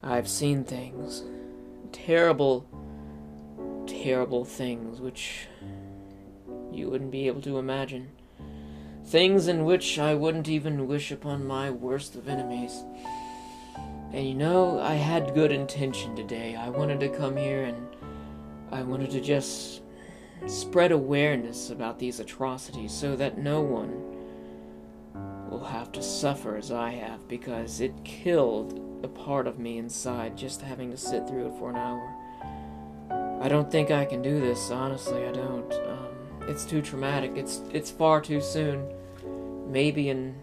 I've seen things. Terrible, terrible things which you wouldn't be able to imagine. Things in which I wouldn't even wish upon my worst of enemies. And you know, I had good intention today. I wanted to come here and I wanted to just spread awareness about these atrocities so that no one will have to suffer as I have, because it killed a part of me inside just having to sit through it for an hour. I don't think I can do this, honestly, I don't. It's too traumatic. It's far too soon. Maybe in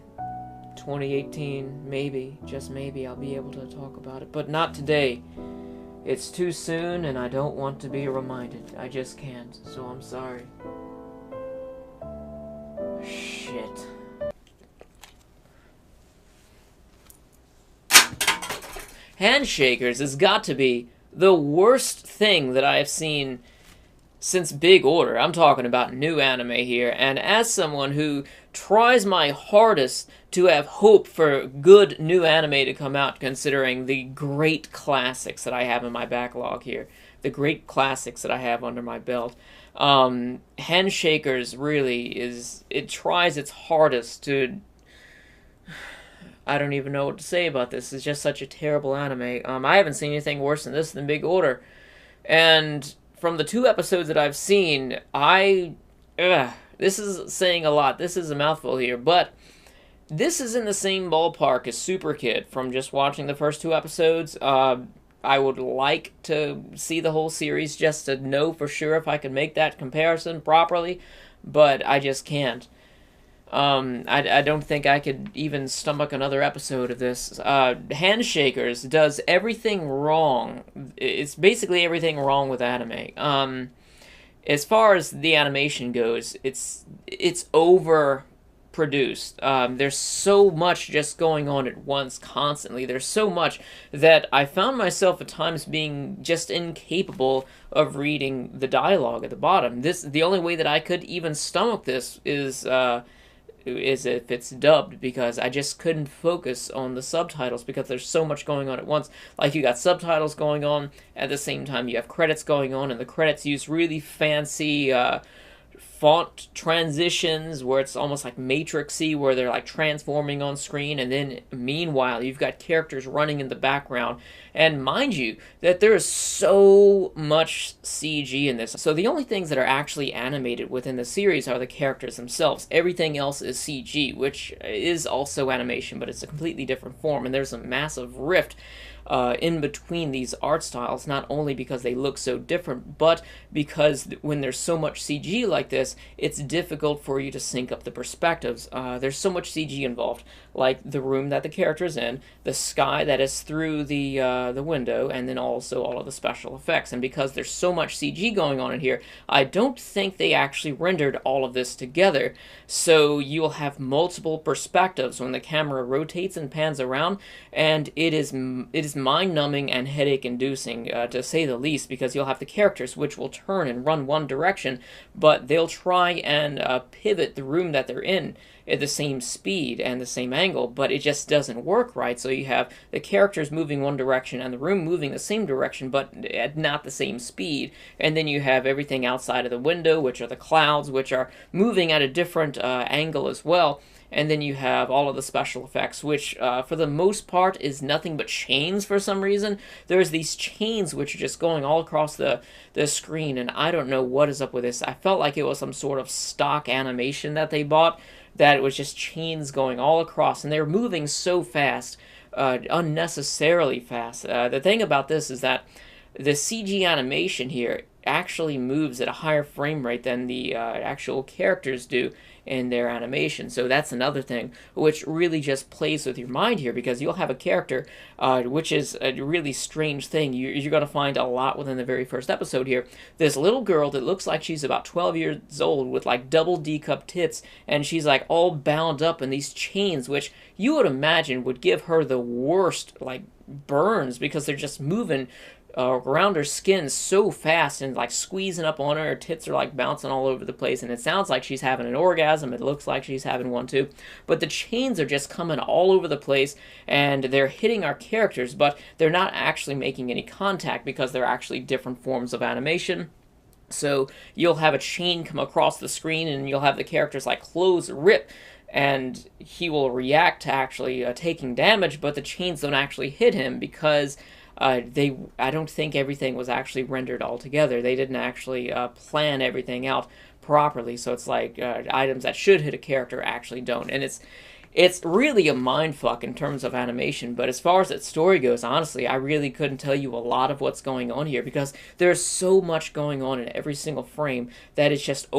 2018, maybe, just maybe, I'll be able to talk about it, but not today. It's too soon, and I don't want to be reminded. I just can't, so I'm sorry. Shit. Handshakers has got to be the worst thing that I have seen since Big Order. I'm talking about new anime here, and as someone who tries my hardest to have hope for good new anime to come out, considering the great classics that I have in my backlog here, the great classics that I have under my belt, Handshakers really it tries its hardest to... I don't even know what to say about this. It's just such a terrible anime. I haven't seen anything worse than this than Big Order. And from the 2 episodes that I've seen, this is saying a lot. This is a mouthful here. But this is in the same ballpark as Super Kid from just watching the first 2 episodes. I would like to see the whole series just to know for sure if I can make that comparison properly. But I just can't. I don't think I could even stomach another episode of this. Handshakers does everything wrong. It's basically everything wrong with anime. As far as the animation goes, it's overproduced. There's so much just going on at once constantly. There's so much that I found myself at times being just incapable of reading the dialogue at the bottom. The only way that I could even stomach this is if it's dubbed, because I just couldn't focus on the subtitles because there's so much going on at once. Like, you got subtitles going on, at the same time you have credits going on, and the credits use really fancy font transitions where it's almost like Matrixy, where they're like transforming on screen, and then meanwhile you've got characters running in the background. And mind you, that there is so much CG in this. So the only things that are actually animated within the series are the characters themselves. Everything else is CG, which is also animation, but it's a completely different form, and there's a massive rift in between these art styles, not only because they look so different, but because when there's so much CG like this, it's difficult for you to sync up the perspectives. There's so much CG involved, like the room that the character's in, the sky that is through the window, and then also all of the special effects. And because there's so much CG going on in here, I don't think they actually rendered all of this together. So you'll have multiple perspectives when the camera rotates and pans around, and it is mind-numbing and headache-inducing, to say the least, because you'll have the characters which will turn and run one direction, but they'll try and pivot the room that they're in at the same speed and the same angle, but it just doesn't work right. So you have the characters moving one direction and the room moving the same direction, but at not the same speed. And then you have everything outside of the window, which are the clouds, which are moving at a different angle as well. And then you have all of the special effects, which for the most part is nothing but chains for some reason. There's these chains which are just going all across the screen, and I don't know what is up with this. I felt like it was some sort of stock animation that they bought, that it was just chains going all across, and they were moving so fast, unnecessarily fast. The thing about this is that the CG animation here actually moves at a higher frame rate than the actual characters do in their animation. So that's another thing which really just plays with your mind here, because you'll have a character, which is a really strange thing. You're going to find a lot within the very first episode here. This little girl that looks like she's about 12 years old with like double D-cup tits, and she's like all bound up in these chains, which you would imagine would give her the worst like burns because they're just moving around her skin so fast and like squeezing up on her. Her tits are like bouncing all over the place, and it sounds like she's having an orgasm. It looks like she's having one too. But the chains are just coming all over the place, and they're hitting our characters, but they're not actually making any contact because they're actually different forms of animation. So you'll have a chain come across the screen, and you'll have the character's like clothes rip, and he will react to actually taking damage, but the chains don't actually hit him because I don't think everything was actually rendered all together. They didn't actually plan everything out properly, so it's like items that should hit a character actually don't, and it's really a mindfuck in terms of animation. But as far as its story goes, honestly, I really couldn't tell you a lot of what's going on here because there's so much going on in every single frame that it's just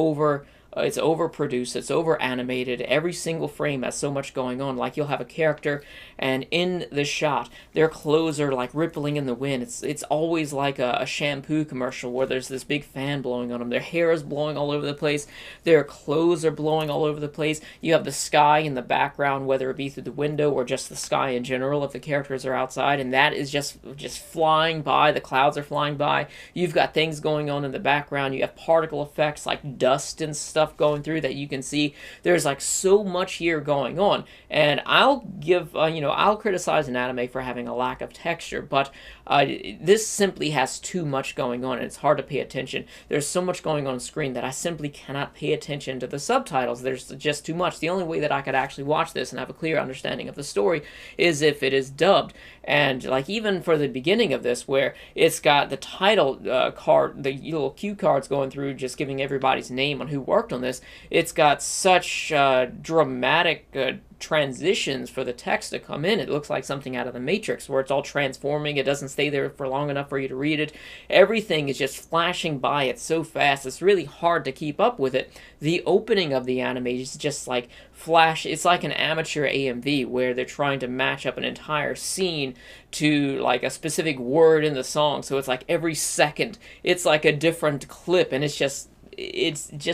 it's overproduced, it's over animated. Every single frame has so much going on. Like, you'll have a character, and in the shot, their clothes are like rippling in the wind. It's always like a shampoo commercial where there's this big fan blowing on them. Their hair is blowing all over the place. Their clothes are blowing all over the place. You have the sky in the background, whether it be through the window or just the sky in general if the characters are outside, and that is just flying by. The clouds are flying by. You've got things going on in the background. You have particle effects like dust and stuff going through that you can see. There's like so much here going on, and I'll give I'll criticize an anime for having a lack of texture, but this simply has too much going on, and it's hard to pay attention. There's so much going on screen that I simply cannot pay attention to the subtitles. There's just too much. The only way that I could actually watch this and have a clear understanding of the story is if it is dubbed. And like, even for the beginning of this, where it's got the title card, the little cue cards going through, just giving everybody's name on who worked on this, it's got such dramatic transitions for the text to come in. It looks like something out of the Matrix, where it's all transforming. It doesn't stay there for long enough for you to read it. Everything is just flashing by. It's so fast. It's really hard to keep up with it. The opening of the anime is just like flash. It's like an amateur AMV where they're trying to match up an entire scene to like a specific word in the song. So it's like every second it's like a different clip, and it's just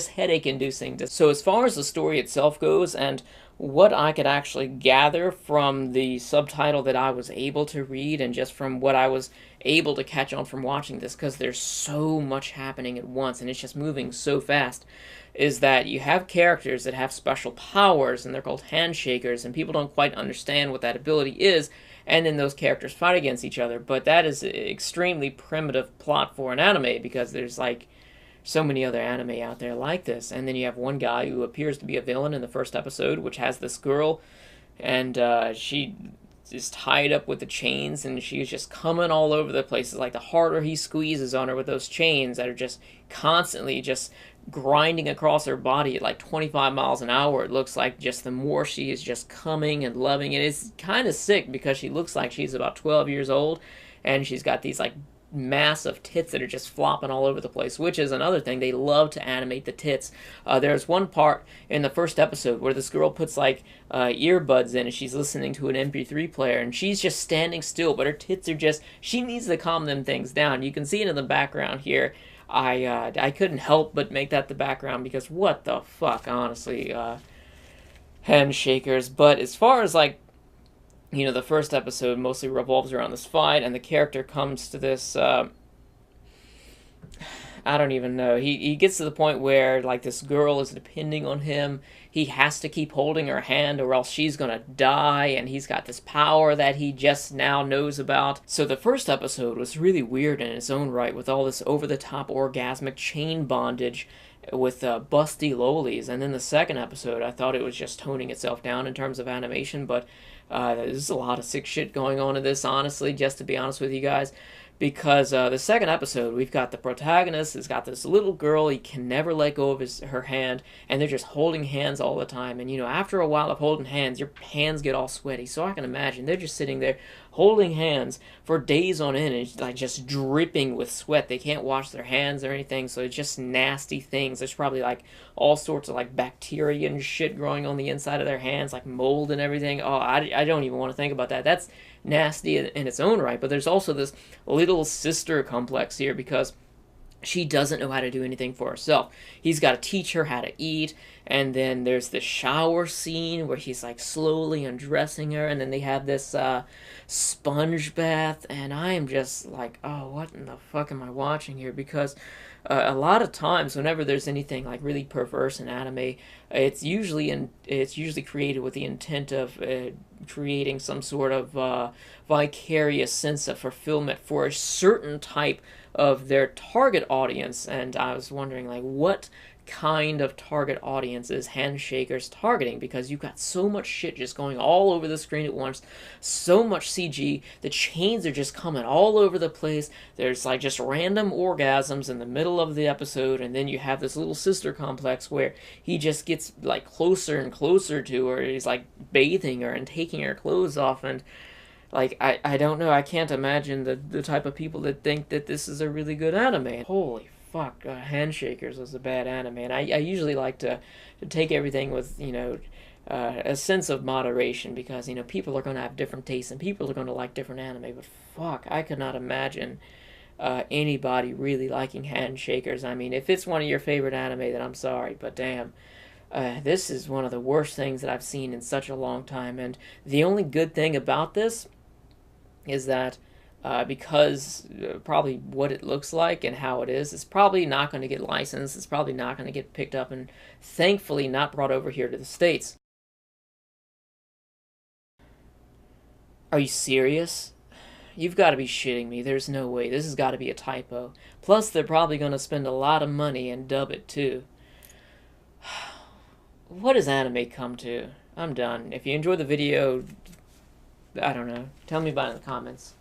headache inducing. So as far as the story itself goes, and what I could actually gather from the subtitle that I was able to read, and just from what I was able to catch on from watching this, because there's so much happening at once and it's just moving so fast, is that you have characters that have special powers, and they're called handshakers, and people don't quite understand what that ability is, and then those characters fight against each other. But that is an extremely primitive plot for an anime, because there's like so many other anime out there like this. And then you have one guy who appears to be a villain in the first episode, which has this girl, and she is tied up with the chains, and she's just coming all over the place. It's like the harder he squeezes on her with those chains that are just constantly just grinding across her body at like 25 miles an hour, it looks like, just the more she is just coming and loving it. It's kind of sick because she looks like she's about 12 years old, and she's got these like massive tits that are just flopping all over the place, which is another thing. They love to animate the tits. There's one part in the first episode where this girl puts like earbuds in, and she's listening to an MP3 player, and she's just standing still, but her tits are just, she needs to calm them things down. You can see it in the background here. I couldn't help but make that the background because what the fuck, honestly, handshakers. But as far as like, the first episode mostly revolves around this fight, and the character comes to this, I don't even know. He gets to the point where, like, this girl is depending on him. He has to keep holding her hand or else she's gonna die, and he's got this power that he just now knows about. So the first episode was really weird in its own right, with all this over-the-top orgasmic chain bondage with busty lolies. And then the second episode, I thought it was just toning itself down in terms of animation, but there's a lot of sick shit going on in this, honestly, just to be honest with you guys. Because the second episode, we've got the protagonist has got this little girl. He can never let go of her hand, and they're just holding hands all the time. And, after a while of holding hands, your hands get all sweaty. So I can imagine they're just sitting there holding hands for days on end, and it's like just dripping with sweat. They can't wash their hands or anything, so it's just nasty things. There's probably like all sorts of like bacteria and shit growing on the inside of their hands, like mold and everything. Oh, I don't even want to think about that. That's nasty in its own right. But there's also this little sister complex here, because she doesn't know how to do anything for herself. He's got to teach her how to eat, and then there's the shower scene where he's like slowly undressing her, and then they have this sponge bath, and I am just like, oh, what in the fuck am I watching here? Because a lot of times, whenever there's anything like really perverse in anime, it's usually created with the intent of creating some sort of vicarious sense of fulfillment for a certain type of their target audience. And I was wondering, like, what kind of target audience is Handshakers targeting? Because you've got so much shit just going all over the screen at once, so much CG, the chains are just coming all over the place. There's like just random orgasms in the middle of the episode, and then you have this little sister complex where he just gets like closer and closer to her. He's like bathing her and taking her clothes off, and like, I don't know, I can't imagine the type of people that think that this is a really good anime. Holy fuck, Handshakers was a bad anime, and I usually like to take everything with, a sense of moderation, because, people are going to have different tastes, and people are going to like different anime, but fuck, I could not imagine anybody really liking Handshakers. I mean, if it's one of your favorite anime, then I'm sorry, but damn. This is one of the worst things that I've seen in such a long time, and the only good thing about this is that because probably what it looks like and how it is, it's probably not going to get licensed. It's probably not going to get picked up, and thankfully not brought over here to the States. Are you serious? You've got to be shitting me. There's no way. This has got to be a typo. Plus, they're probably going to spend a lot of money and dub it too. What does anime come to? I'm done. If you enjoyed the video, I don't know. Tell me about it in the comments.